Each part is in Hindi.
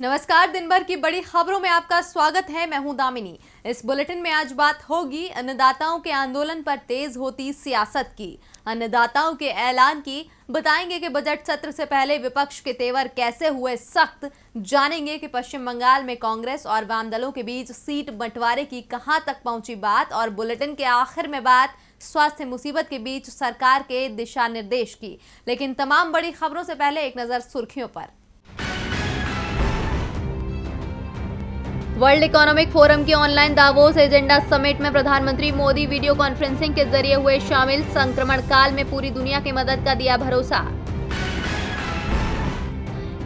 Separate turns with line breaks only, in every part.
नमस्कार। दिन भर की बड़ी खबरों में आपका स्वागत है। मैं हूं दामिनी। इस बुलेटिन में आज बात होगी अन्नदाताओं के आंदोलन पर तेज होती सियासत की, अन्नदाताओं के ऐलान की, बताएंगे कि बजट सत्र से पहले विपक्ष के तेवर कैसे हुए सख्त, जानेंगे कि पश्चिम बंगाल में कांग्रेस और वाम दलों के बीच सीट बंटवारे की कहां तक पहुंची बात, और बुलेटिन के आखिर में बात स्वास्थ्य मुसीबत के बीच सरकार के दिशा निर्देश की। लेकिन तमाम बड़ी खबरों से पहले एक नजर सुर्खियों पर। वर्ल्ड इकोनॉमिक फोरम के ऑनलाइन दावोस एजेंडा समिट में प्रधानमंत्री मोदी वीडियो कॉन्फ्रेंसिंग के जरिए हुए शामिल, संक्रमण काल में पूरी दुनिया की मदद का दिया भरोसा।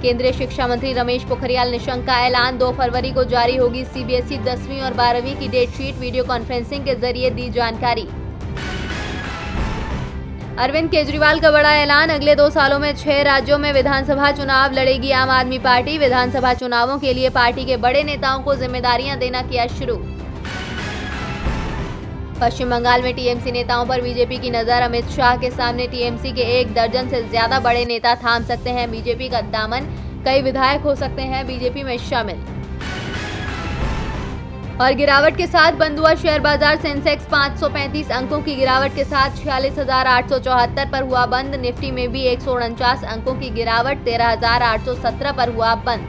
केंद्रीय शिक्षा मंत्री रमेश पोखरियाल निशंक का ऐलान, 2 फरवरी को जारी होगी सीबीएसई 10वीं और 12वीं की डेटशीट, वीडियो कॉन्फ्रेंसिंग के जरिए दी जानकारी। अरविंद केजरीवाल का बड़ा ऐलान, अगले 2 सालों में 6 राज्यों में विधानसभा चुनाव लड़ेगी आम आदमी पार्टी, विधानसभा चुनावों के लिए पार्टी के बड़े नेताओं को जिम्मेदारियां देना किया शुरू। पश्चिम बंगाल में टीएमसी नेताओं पर बीजेपी की नजर, अमित शाह के सामने टीएमसी के 1 दर्जन से ज्यादा बड़े नेता थाम सकते हैं बीजेपी का दामन, कई विधायक हो सकते हैं बीजेपी में शामिल। और गिरावट के साथ बंद हुआ शेयर बाजार, सेंसेक्स 535 अंकों की गिरावट के साथ 46,874 पर हुआ बंद, निफ्टी में भी 149 अंकों की गिरावट, 13,817 पर हुआ बंद।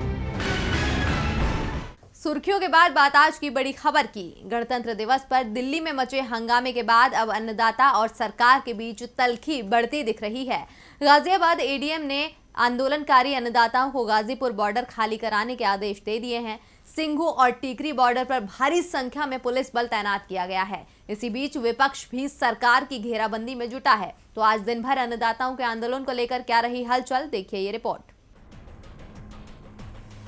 सुर्खियों के बाद बात आज की बड़ी खबर की। गणतंत्र दिवस पर दिल्ली में मचे हंगामे के बाद अब अन्नदाता और सरकार के बीच तल्खी बढ़ती दिख रही है। गाजियाबाद एडीएम ने आंदोलनकारी अन्नदाताओं को गाजीपुर बॉर्डर खाली कराने के आदेश दे दिए हैं। सिंघू और टीकरी बॉर्डर पर भारी संख्या में पुलिस बल तैनात किया गया है। इसी बीच विपक्ष भी सरकार की घेराबंदी में जुटा है। तो आज दिन भर अन्नदाताओं के आंदोलन को लेकर क्या रही हलचल, देखिए ये रिपोर्ट।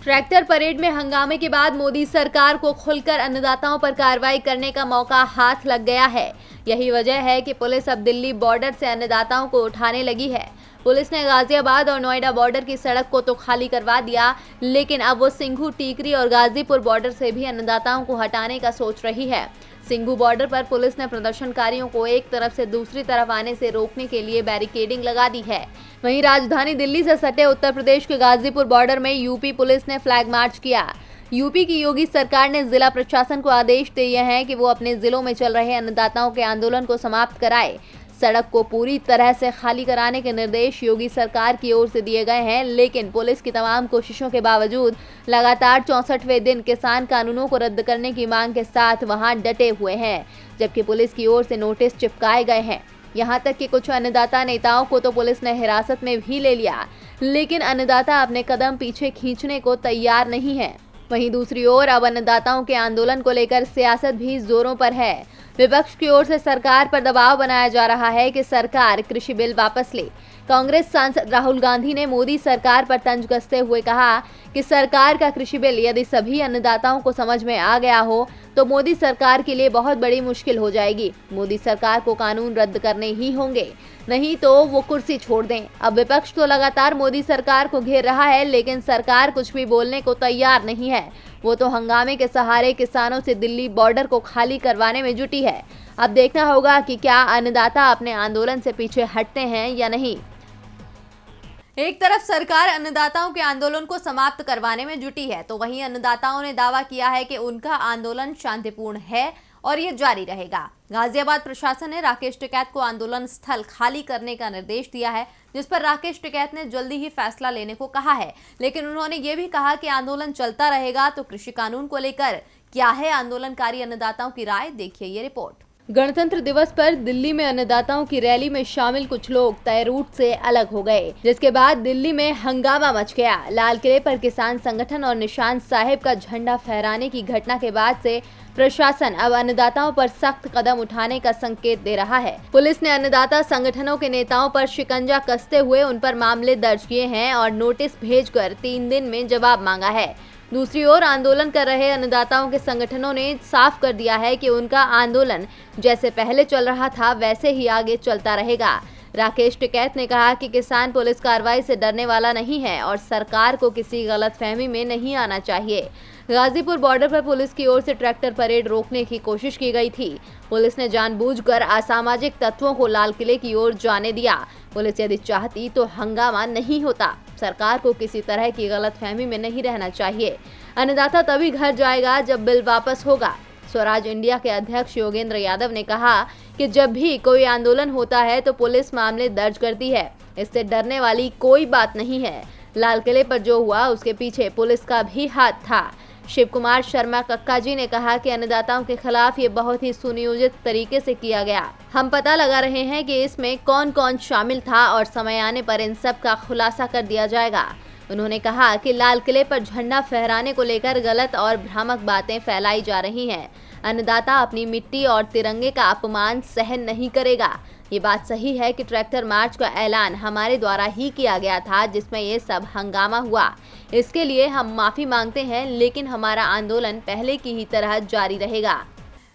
ट्रैक्टर परेड में हंगामे के बाद मोदी सरकार को खुलकर अन्नदाताओं पर कार्रवाई करने का मौका हाथ लग गया है। यही वजह है कि पुलिस अब दिल्ली बॉर्डर से अन्नदाताओं को उठाने लगी है। पुलिस ने गाजियाबाद और नोएडा बॉर्डर की सड़क को तो खाली करवा दिया, लेकिन अब वो सिंघू, टीकरी और गाजीपुर बॉर्डर से भी अन्नदाताओं को हटाने का सोच रही है। सिंघू बॉर्डर पर पुलिस ने प्रदर्शनकारियों को एक तरफ से दूसरी तरफ आने से रोकने के लिए बैरिकेडिंग लगा दी है। वहीं राजधानी दिल्ली से सटे उत्तर प्रदेश के गाजीपुर बॉर्डर में यूपी पुलिस ने फ्लैग मार्च किया। यूपी की योगी सरकार ने जिला प्रशासन को आदेश दिए हैं कि वो अपने जिलों में चल रहे अन्नदाताओं के आंदोलन को समाप्त कराए। सड़क को पूरी तरह से खाली कराने के निर्देश योगी सरकार की ओर से दिए गए हैं, लेकिन पुलिस की तमाम कोशिशों के बावजूद लगातार 64वें दिन किसान कानूनों को रद्द करने की मांग के साथ वहां डटे हुए हैं, जबकि पुलिस की ओर से नोटिस चिपकाए गए हैं। यहां तक कि कुछ अन्नदाता नेताओं को तो पुलिस ने हिरासत में भी ले लिया, लेकिन अन्नदाता अपने कदम पीछे खींचने को तैयार नहीं है। वहीं दूसरी ओर अब अन्नदाताओं के आंदोलन को लेकर सियासत भी जोरों पर है। विपक्ष की ओर से सरकार पर दबाव बनाया जा रहा है कि सरकार कृषि बिल वापस ले। कांग्रेस सांसद राहुल गांधी ने मोदी सरकार पर तंज कसते हुए कहा कि सरकार का कृषि बिल यदि सभी अन्नदाताओं को समझ में आ गया हो तो मोदी सरकार के लिए बहुत बड़ी मुश्किल हो जाएगी। मोदी सरकार को कानून रद्द करने ही होंगे, नहीं तो वो कुर्सी छोड़ दें। अब विपक्ष तो लगातार मोदी सरकार को घेर रहा है, लेकिन सरकार कुछ भी बोलने को तैयार नहीं है। वो तो हंगामे के सहारे किसानों से दिल्ली बॉर्डर को खाली करवाने में जुटी है। अब देखना होगा कि क्या अन्नदाता अपने आंदोलन से पीछे हटते हैं या नहीं। एक तरफ सरकार अन्नदाताओं के आंदोलन को समाप्त करवाने में जुटी है, तो वहीं अन्नदाताओं ने दावा किया है कि उनका आंदोलन शांतिपूर्ण है और ये जारी रहेगा। गाजियाबाद प्रशासन ने राकेश टिकैत को आंदोलन स्थल खाली करने का निर्देश दिया है, जिस पर राकेश टिकैत ने जल्दी ही फैसला लेने को कहा है। लेकिन उन्होंने ये भी कहा कि आंदोलन चलता रहेगा। तो कृषि कानून को लेकर क्या है आंदोलनकारी अन्नदाताओं की राय, देखिए ये रिपोर्ट। गणतंत्र दिवस पर दिल्ली में अन्नदाताओं की रैली में शामिल कुछ लोग तय रूट से अलग हो गए, जिसके बाद दिल्ली में हंगामा मच गया। लाल किले पर किसान संगठन और निशान साहिब का झंडा फहराने की घटना के बाद से प्रशासन अब अन्नदाताओं पर सख्त कदम उठाने का संकेत दे रहा है। पुलिस ने अन्नदाता संगठनों के नेताओं पर शिकंजा कसते हुए उन पर मामले दर्ज किए हैं और नोटिस भेजकर 3 दिन में जवाब मांगा है। दूसरी ओर आंदोलन कर रहे अन्नदाताओं के संगठनों ने साफ कर दिया है कि उनका आंदोलन जैसे पहले चल रहा था वैसे ही आगे चलता रहेगा। राकेश टिकैत ने कहा कि किसान पुलिस कार्रवाई से डरने वाला नहीं है और सरकार को किसी गलतफहमी में नहीं आना चाहिए। गाजीपुर बॉर्डर पर पुलिस की ओर से ट्रैक्टर परेड रोकने की कोशिश की गई थी। पुलिस ने जानबूझकर असामाजिक तत्वों को लाल किले की ओर जाने दिया। पुलिस यदि चाहती तो हंगामा नहीं होता। सरकार को किसी तरह की गलतफहमी में नहीं रहना चाहिए। अन्नदाता तभी घर जाएगा जब बिल वापस होगा। स्वराज इंडिया के अध्यक्ष योगेंद्र यादव ने कहा कि जब भी कोई आंदोलन होता है तो पुलिस मामले दर्ज करती है। इससे डरने वाली कोई बात नहीं है। लाल किले पर जो हुआ उसके पीछे पुलिस का भी हाथ था। शिव कुमार शर्मा कक्का जी ने कहा कि अन्नदाताओं के खिलाफ ये बहुत ही सुनियोजित तरीके से किया गया। हम पता लगा रहे हैं कि इसमें कौन कौन शामिल था और समय आने पर इन सब का खुलासा कर दिया जाएगा। उन्होंने कहा कि लाल किले पर झंडा फहराने को लेकर गलत और भ्रामक बातें फैलाई जा रही हैं। अन्नदाता अपनी मिट्टी और तिरंगे का अपमान सहन नहीं करेगा। ये बात सही है कि ट्रैक्टर मार्च का ऐलान हमारे द्वारा ही किया गया था, जिसमें ये सब हंगामा हुआ। इसके लिए हम माफी मांगते हैं, लेकिन हमारा आंदोलन पहले की ही तरह जारी रहेगा।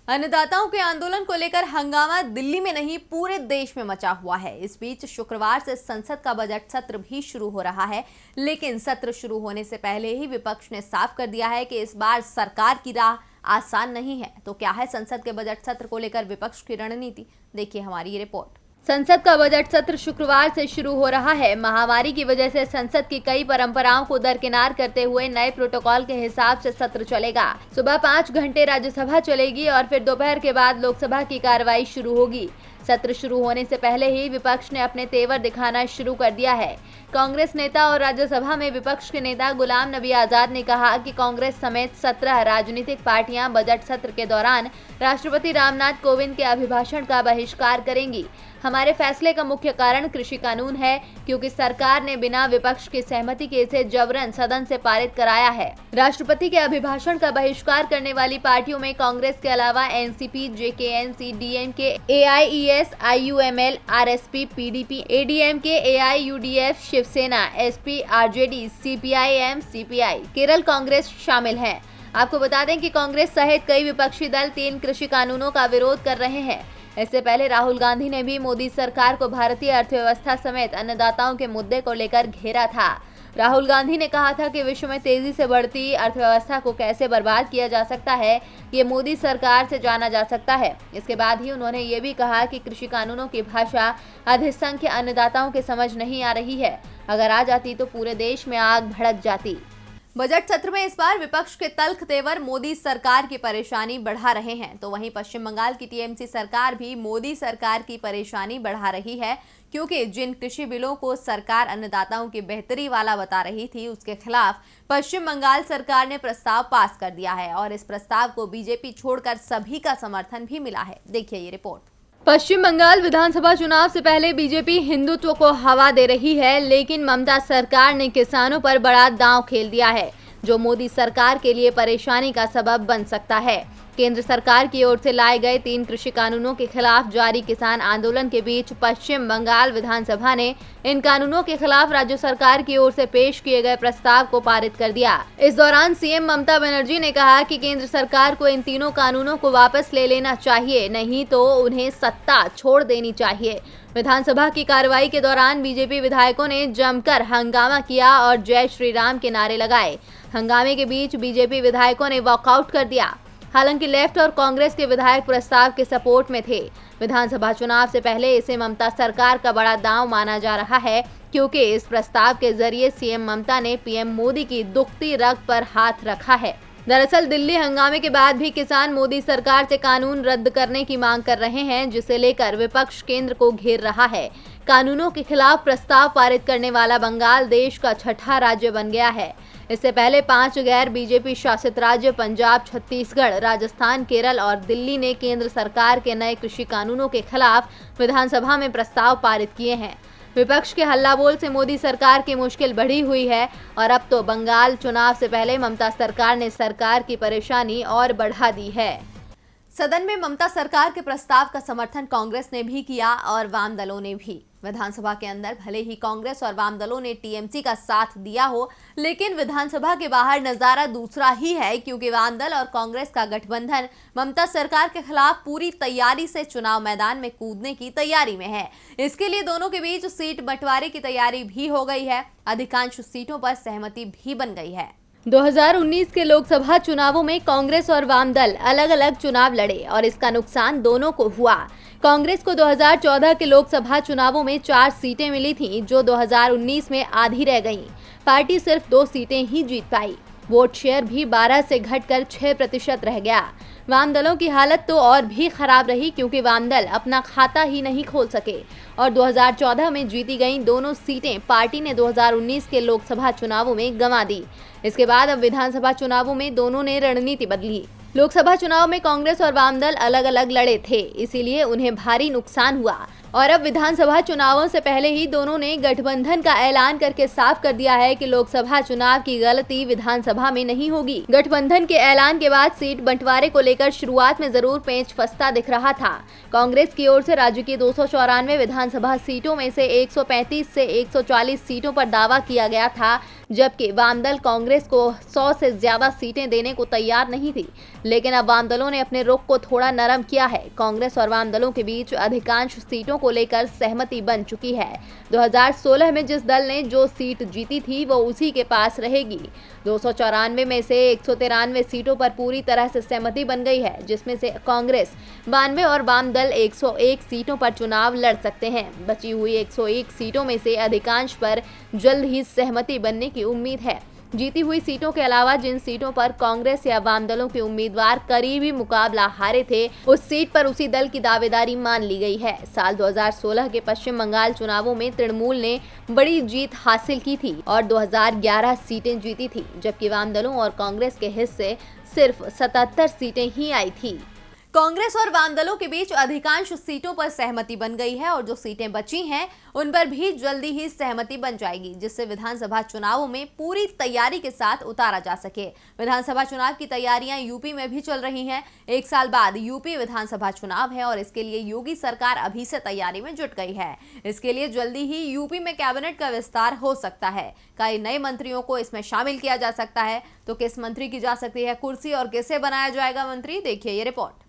अन्नदाताओं के आंदोलन को लेकर हंगामा दिल्ली में नहीं पूरे देश में मचा हुआ है। इस बीच शुक्रवार से संसद का बजट सत्र भी शुरू हो रहा है, लेकिन सत्र शुरू होने से पहले ही विपक्ष ने साफ कर दिया है कि इस बार सरकार की राह आसान नहीं है। तो क्या है संसद के बजट सत्र को लेकर विपक्ष की रणनीति? देखिए हमारी ये रिपोर्ट। संसद का बजट सत्र शुक्रवार से शुरू हो रहा है। महामारी की वजह से संसद की कई परंपराओं को दरकिनार करते हुए नए प्रोटोकॉल के हिसाब से सत्र चलेगा। सुबह 5 घंटे राज्यसभा चलेगी और फिर दोपहर के बाद लोकसभा की कार्रवाई शुरू होगी। सत्र शुरू होने से पहले ही विपक्ष ने अपने तेवर दिखाना शुरू कर दिया है। कांग्रेस नेता और राज्यसभा में विपक्ष के नेता गुलाम नबी आजाद ने कहा कि कांग्रेस समेत 17 राजनीतिक पार्टियां बजट सत्र के दौरान राष्ट्रपति रामनाथ कोविंद के अभिभाषण का बहिष्कार करेंगी। हमारे फैसले का मुख्य कारण कृषि कानून है, क्योंकि सरकार ने बिना विपक्ष की सहमति के इसे जबरन सदन से पारित कराया है। राष्ट्रपति के अभिभाषण का बहिष्कार करने वाली पार्टियों में कांग्रेस के अलावा NCP, JKNC, DMK, AIES, IUML, RSP, PDP, ADMK, AIUDF, Shiv Sena, SP, RJD, CPIM, CPI, Kerala Congress शामिल हैं। आपको बता दें कि कांग्रेस सहित कई विपक्षी दल 3 कृषि कानूनों का विरोध कर रहे हैं। इससे पहले राहुल गांधी ने भी मोदी सरकार को भारतीय अर्थव्यवस्था समेत अन्नदाताओं के मुद्दे को लेकर घेरा था। राहुल गांधी ने कहा था कि विश्व में तेजी से बढ़ती अर्थव्यवस्था को कैसे बर्बाद किया जा सकता है, ये मोदी सरकार से जाना जा सकता है। इसके बाद ही उन्होंने ये भी कहा कि कृषि कानूनों की भाषा अधिसंख्य अन्नदाताओं के समझ नहीं आ रही है। अगर आ जाती तो पूरे देश में आग भड़क जाती। बजट सत्र में इस बार विपक्ष के तल्ख तेवर मोदी सरकार की परेशानी बढ़ा रहे हैं, तो वहीं पश्चिम बंगाल की टीएमसी सरकार भी मोदी सरकार की परेशानी बढ़ा रही है, क्योंकि जिन कृषि बिलों को सरकार अन्नदाताओं की बेहतरी वाला बता रही थी, उसके खिलाफ पश्चिम बंगाल सरकार ने प्रस्ताव पास कर दिया है और इस प्रस्ताव को बीजेपी छोड़कर सभी का समर्थन भी मिला है। देखिए ये रिपोर्ट। पश्चिम बंगाल विधानसभा चुनाव से पहले बीजेपी हिंदुत्व को हवा दे रही है, लेकिन ममता सरकार ने किसानों पर बड़ा दांव खेल दिया है, जो मोदी सरकार के लिए परेशानी का सबब बन सकता है। केंद्र सरकार की ओर से लाए गए 3 कृषि कानूनों के खिलाफ जारी किसान आंदोलन के बीच पश्चिम बंगाल विधानसभा ने इन कानूनों के खिलाफ राज्य सरकार की ओर से पेश किए गए प्रस्ताव को पारित कर दिया। इस दौरान सीएम ममता बनर्जी ने कहा कि केंद्र सरकार को इन तीनों कानूनों को वापस ले लेना चाहिए, नहीं तो उन्हें सत्ता छोड़ देनी चाहिए। विधानसभा की कार्रवाई के दौरान बीजेपी विधायकों ने जमकर हंगामा किया और जय श्री राम के नारे लगाए। हंगामे के बीच बीजेपी विधायकों ने वॉकआउट कर दिया। हालांकि लेफ्ट और कांग्रेस के विधायक प्रस्ताव के सपोर्ट में थे। विधानसभा चुनाव से पहले इसे ममता सरकार का बड़ा दांव माना जा रहा है, क्योंकि इस प्रस्ताव के जरिए सीएम ममता ने पीएम मोदी की दुखती रग पर हाथ रखा है। दरअसल दिल्ली हंगामे के बाद भी किसान मोदी सरकार से कानून रद्द करने की मांग कर रहे हैं, जिसे लेकर विपक्ष केंद्र को घेर रहा है। कानूनों के खिलाफ प्रस्ताव पारित करने वाला बंगाल देश का 6ठा राज्य बन गया है। इससे पहले 5 गैर बीजेपी शासित राज्य पंजाब, छत्तीसगढ़, राजस्थान, केरल और दिल्ली ने केंद्र सरकार के नए कृषि कानूनों के खिलाफ विधानसभा में प्रस्ताव पारित किए हैं। विपक्ष के हल्ला बोल से मोदी सरकार की मुश्किल बढ़ी हुई है और अब तो बंगाल चुनाव से पहले ममता सरकार ने सरकार की परेशानी और बढ़ा दी है। सदन में ममता सरकार के प्रस्ताव का समर्थन कांग्रेस ने भी किया और वाम दलों ने भी। विधानसभा के अंदर भले ही कांग्रेस और वाम दलों ने टीएमसी का साथ दिया हो, लेकिन विधानसभा के बाहर नजारा दूसरा ही है, क्योंकि वाम दल और कांग्रेस का गठबंधन ममता सरकार के खिलाफ पूरी तैयारी से चुनाव मैदान में कूदने की तैयारी में है। इसके लिए दोनों के बीच सीट बंटवारे की तैयारी भी हो गई है। अधिकांश सीटों पर सहमति भी बन गई है। 2019 के लोकसभा चुनावों में कांग्रेस और वाम दल अलग अलग चुनाव लड़े और इसका नुकसान दोनों को हुआ। कांग्रेस को 2014 के लोकसभा चुनावों में 4 सीटें मिली थीं, जो 2019 में आधी रह गईं। पार्टी सिर्फ 2 सीटें ही जीत पाई। वोट शेयर भी 12 से घटकर 6% रह गया। वाम दलों की हालत तो और भी खराब रही, क्योंकि वाम दल अपना खाता ही नहीं खोल सके और 2014 में जीती गई दोनों सीटें पार्टी ने 2019 के लोकसभा चुनावों में गंवा दी। इसके बाद अब विधानसभा चुनावों में दोनों ने रणनीति बदली। लोकसभा चुनाव में कांग्रेस और वाम दल अलग अलग लड़े थे, इसीलिए उन्हें भारी नुकसान हुआ और अब विधानसभा चुनावों से पहले ही दोनों ने गठबंधन का ऐलान करके साफ कर दिया है कि लोकसभा चुनाव की गलती विधानसभा में नहीं होगी। गठबंधन के ऐलान के बाद सीट बंटवारे को लेकर शुरुआत में जरूर पेच फंसता दिख रहा था। कांग्रेस की ओर से राज्य की 294 विधानसभा सीटों में से 135 से 140 सीटों पर दावा किया गया था, जबकि वाम दल कांग्रेस को 100 से ज्यादा सीटें देने को तैयार नहीं थी। लेकिन अब वाम दलों ने अपने रुख को थोड़ा नरम किया है। कांग्रेस और वाम दलों के बीच अधिकांश सीटों को लेकर सहमति बन चुकी है। 2016 में जिस दल ने जो सीट जीती थी वो उसी के पास रहेगी। 294 में से 193 सीटों पर पूरी तरह से सहमति बन गई है, जिसमें से कांग्रेस 92 और वाम दल 101 सीटों पर चुनाव लड़ सकते हैं। बची हुई 101 सीटों में से अधिकांश पर जल्द ही सहमति बनने की उम्मीद है। जीती हुई सीटों के अलावा जिन सीटों पर कांग्रेस या वाम दलों के उम्मीदवार करीबी मुकाबला हारे थे, उस सीट पर उसी दल की दावेदारी मान ली गई है। साल 2016 के पश्चिम बंगाल चुनावों में तृणमूल ने बड़ी जीत हासिल की थी और 2011 सीटें जीती थी, जबकि वाम दलों और कांग्रेस के हिस्से सिर्फ 77 सीटें ही आई थी। कांग्रेस और वाम दलों के बीच अधिकांश सीटों पर सहमति बन गई है और जो सीटें बची हैं उन पर भी जल्दी ही सहमति बन जाएगी, जिससे विधानसभा चुनावों में पूरी तैयारी के साथ उतारा जा सके। विधानसभा चुनाव की तैयारियां यूपी में भी चल रही हैं। 1 साल बाद यूपी विधानसभा चुनाव है और इसके लिए योगी सरकार अभी से तैयारी में जुट गई है। इसके लिए जल्दी ही यूपी में कैबिनेट का विस्तार हो सकता है। कई नए मंत्रियों को इसमें शामिल किया जा सकता है। तो किस मंत्री की जा सकती है कुर्सी और किसे बनाया जाएगा मंत्री, देखिए ये रिपोर्ट।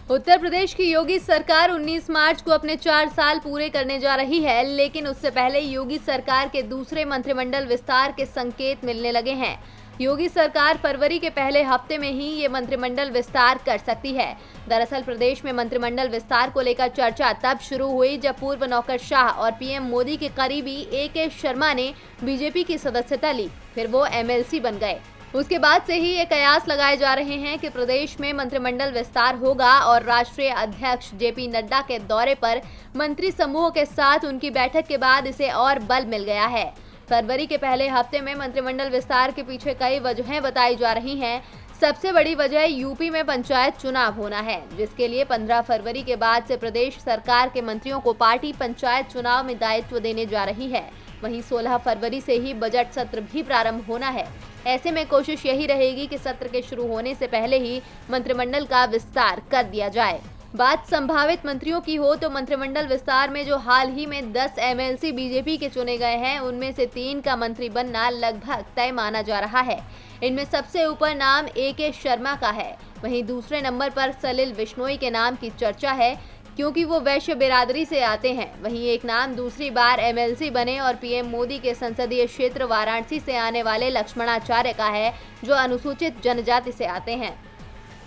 उत्तर प्रदेश की योगी सरकार 19 मार्च को अपने 4 साल पूरे करने जा रही है, लेकिन उससे पहले योगी सरकार के दूसरे मंत्रिमंडल विस्तार के संकेत मिलने लगे हैं। योगी सरकार फरवरी के पहले हफ्ते में ही ये मंत्रिमंडल विस्तार कर सकती है। दरअसल प्रदेश में मंत्रिमंडल विस्तार को लेकर चर्चा तब शुरू हुई जब पूर्व नौकरशाह और पीएम मोदी के करीबी AK शर्मा ने बीजेपी की सदस्यता ली, फिर वो MLC बन गए। उसके बाद से ही ये कयास लगाए जा रहे हैं कि प्रदेश में मंत्रिमंडल विस्तार होगा और राष्ट्रीय अध्यक्ष JP नड्डा के दौरे पर मंत्री समूह के साथ उनकी बैठक के बाद इसे और बल मिल गया है। फरवरी के पहले हफ्ते में मंत्रिमंडल विस्तार के पीछे कई वजहें बताई जा रही हैं। सबसे बड़ी वजह यूपी में पंचायत चुनाव होना है, जिसके लिए 15 फरवरी के बाद से प्रदेश सरकार के मंत्रियों को पार्टी पंचायत चुनाव में दायित्व देने जा रही है। वहीं 16 फरवरी से ही बजट सत्र भी प्रारंभ होना है। ऐसे में कोशिश यही रहेगी कि सत्र के शुरू होने से पहले ही मंत्रिमंडल का विस्तार कर दिया जाए। बात संभावित मंत्रियों की हो तो मंत्रिमंडल विस्तार में जो हाल ही में 10 MLC बीजेपी के चुने गए हैं, उनमें से 3 का मंत्री बनना लगभग तय माना जा रहा है। इनमें सबसे ऊपर नाम AK शर्मा का है। वहीं दूसरे नंबर पर सलिल विश्नोई के नाम की चर्चा है, क्योंकि वो वैश्य बिरादरी से आते हैं। वहीं एक नाम दूसरी बार MLC बने और PM मोदी के संसदीय क्षेत्र वाराणसी से आने वाले लक्ष्मणाचार्य का है, जो अनुसूचित जनजाति से आते हैं।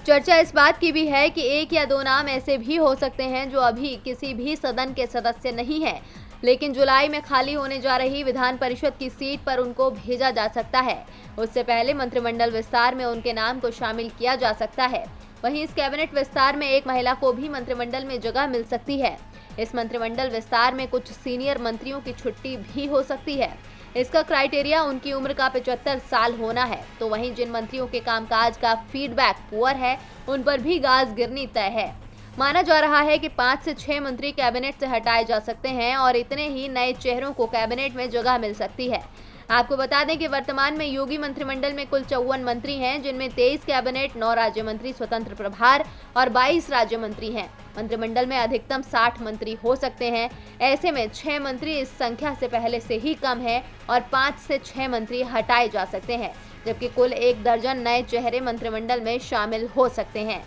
चर्चा इस बात की भी है कि 1 या 2 नाम ऐसे भी हो सकते हैं जो अभी किसी भी सदन के सदस्य नहीं है, लेकिन जुलाई में खाली होने जा रही विधान परिषद की सीट पर उनको भेजा जा सकता है। उससे पहले मंत्रिमंडल विस्तार में उनके नाम को शामिल किया जा सकता है। वहीं इस कैबिनेट विस्तार में एक महिला को भी मंत्रिमंडल में जगह मिल सकती है। इस मंत्रिमंडल विस्तार में कुछ सीनियर मंत्रियों की छुट्टी भी हो सकती है। इसका क्राइटेरिया उनकी उम्र का 75 साल होना है। तो वहीं जिन मंत्रियों के कामकाज का फीडबैक पुअर है, उन पर भी गाज गिरनी तय है। माना जा रहा है कि 5 से 6 मंत्री कैबिनेट से हटाए जा सकते हैं और इतने ही नए चेहरों को कैबिनेट में जगह मिल सकती है। आपको बता दें कि वर्तमान में योगी मंत्रिमंडल में कुल 54 मंत्री हैं, जिनमें 23 कैबिनेट, 9 राज्य मंत्री स्वतंत्र प्रभार और 22 राज्य मंत्री हैं। मंत्रिमंडल में अधिकतम 60 मंत्री हो सकते हैं। ऐसे में 6 मंत्री इस संख्या से पहले से ही कम है और 5 से 6 मंत्री हटाए जा सकते हैं, जबकि कुल 1 दर्जन नए चेहरे मंत्रिमंडल में शामिल हो सकते हैं।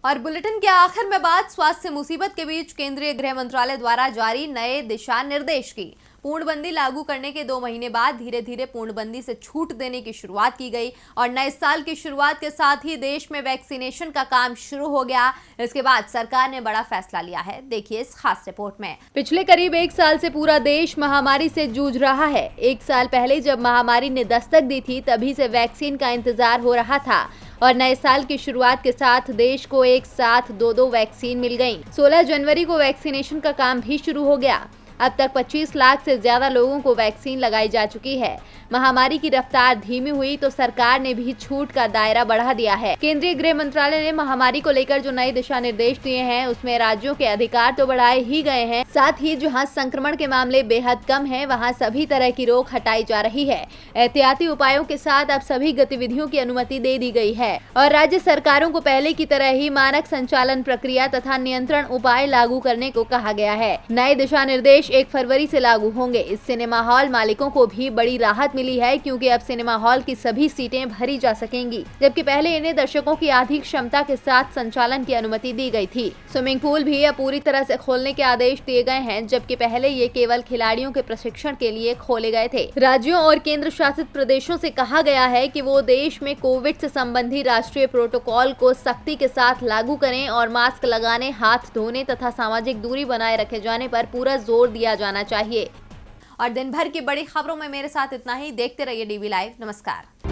और बुलेटिन के आखिर में बात स्वास्थ्य मुसीबत के बीच केंद्रीय गृह मंत्रालय द्वारा जारी नए दिशा निर्देश की। पूर्णबंदी लागू करने के 2 महीने बाद धीरे धीरे पूर्णबंदी से छूट देने की शुरुआत की गई और नए साल की शुरुआत के साथ ही देश में वैक्सीनेशन का काम शुरू हो गया। इसके बाद सरकार ने बड़ा फैसला लिया है, देखिए इस खास रिपोर्ट में। पिछले करीब 1 साल से पूरा देश महामारी से जूझ रहा है। 1 साल पहले जब महामारी ने दस्तक दी थी, तभी से वैक्सीन का इंतजार हो रहा था और नए साल की शुरुआत के साथ देश को एक साथ 2 वैक्सीन मिल गयी। 16 जनवरी को वैक्सीनेशन का काम भी शुरू हो गया। अब तक 25 लाख से ज्यादा लोगों को वैक्सीन लगाई जा चुकी है। महामारी की रफ्तार धीमी हुई तो सरकार ने भी छूट का दायरा बढ़ा दिया है। केंद्रीय गृह मंत्रालय ने महामारी को लेकर जो नए दिशा निर्देश दिए हैं, उसमें राज्यों के अधिकार तो बढ़ाए ही गए हैं, साथ ही जहां संक्रमण के मामले बेहद कम हैं, वहां सभी तरह की रोक हटाई जा रही है। एहतियाती उपायों के साथ अब सभी गतिविधियों की अनुमति दे दी गई है और राज्य सरकारों को पहले की तरह ही मानक संचालन प्रक्रिया तथा नियंत्रण उपाय लागू करने को कहा गया है। नए दिशा निर्देश 1 फरवरी से लागू होंगे। इस सिनेमा हॉल मालिकों को भी बड़ी राहत मिली है, क्योंकि अब सिनेमा हॉल की सभी सीटें भरी जा सकेंगी, जबकि पहले इन्हें दर्शकों की आधी क्षमता के साथ संचालन की अनुमति दी गई थी। स्विमिंग पूल भी अब पूरी तरह से खोलने के आदेश दिए गए हैं, जबकि पहले ये केवल खिलाड़ियों के प्रशिक्षण के लिए खोले गए थे। राज्यों और केंद्र शासित प्रदेशों से कहा गया है कि वो देश में कोविड से संबंधी राष्ट्रीय प्रोटोकॉल को सख्ती के साथ लागू करें और मास्क लगाने, हाथ धोने तथा सामाजिक दूरी बनाए रखे जाने पर पूरा जोर दिया जाना चाहिए। और दिन भर की बड़ी खबरों में मेरे साथ इतना ही। देखते रहिए DV लाइव। नमस्कार।